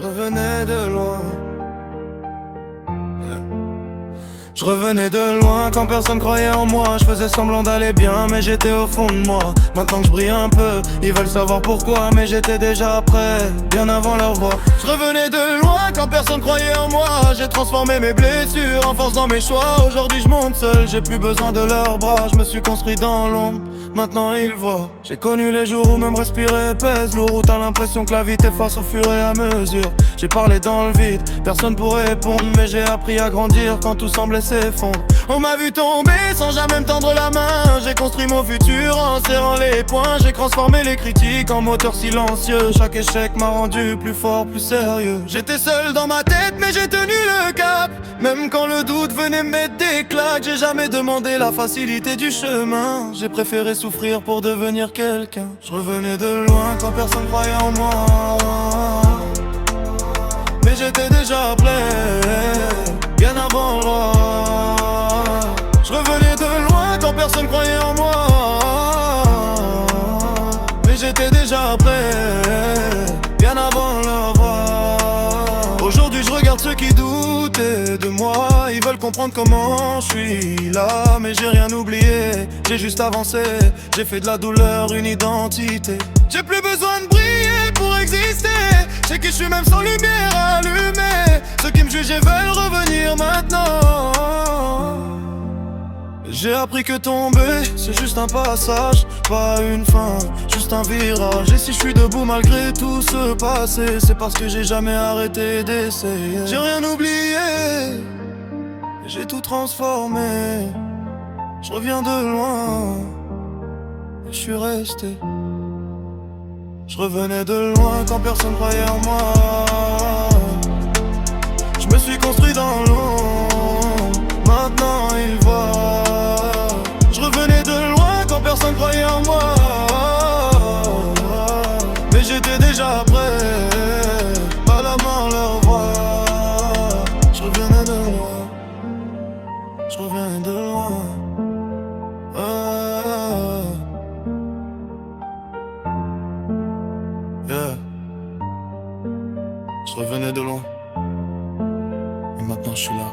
revenais de loin. Je revenais de loin quand personne croyait en moi. Je faisais semblant d'aller bien mais j'étais au fond de moi. Maintenant que je brille un peu, ils veulent savoir pourquoi. Mais j'étais déjà prêt, bien avant leur voix. Je revenais de loin quand personne croyait en moi. J'ai transformé mes blessures en force dans mes choix. Aujourd'hui je monte seul, j'ai plus besoin de leurs bras. Je me suis construit dans l'ombre, maintenant ils voient. J'ai connu les jours où même respirer pèse lourd, où t'as l'impression que la vie t'efface au fur et à mesure. J'ai parlé dans le vide, personne pour répondre. Mais j'ai appris à grandir quand tout semblait s'effondre. On m'a vu tomber sans jamais me tendre la main. J'ai construit mon futur en serrant les poings. J'ai transformé les critiques en moteur silencieux. Chaque échec m'a rendu plus fort, plus sérieux. J'étais seul dans ma tête mais j'ai tenu le cap. Même quand le doute venait me mettre des claques. J'ai jamais demandé la facilité du chemin. J'ai préféré souffrir pour devenir quelqu'un. Je revenais de loin quand personne croyait en moi. Mais j'étais déjà prêt, bien avant l'heure. Je revenais de loin quand personne croyait en moi. Mais j'étais déjà prêt, bien avant leur voix. Aujourd'hui je regarde ceux qui doutaient de moi. Ils veulent comprendre comment je suis là. Mais j'ai rien oublié, j'ai juste avancé. J'ai fait de la douleur une identité. J'ai plus besoin de briller pour exister. Je sais que je suis même sans lumière allumée. Ceux qui me jugeaient veulent revenir maintenant. J'ai appris que tomber, c'est juste un passage, pas une fin, juste un virage. Et si je suis debout malgré tout ce passé, c'est parce que j'ai jamais arrêté d'essayer. J'ai rien oublié, j'ai tout transformé. Je reviens de loin, je suis resté. Je revenais de loin quand personne croyait en moi. Je me suis construit dans l'ombre, maintenant ils voient. Je revenais de loin quand personne croyait en moi. Mais j'étais déjà prêt, pas la main leur voix. Je revenais de loin, je reviens de loin. Yeah. Je revenais de loin et maintenant je suis là.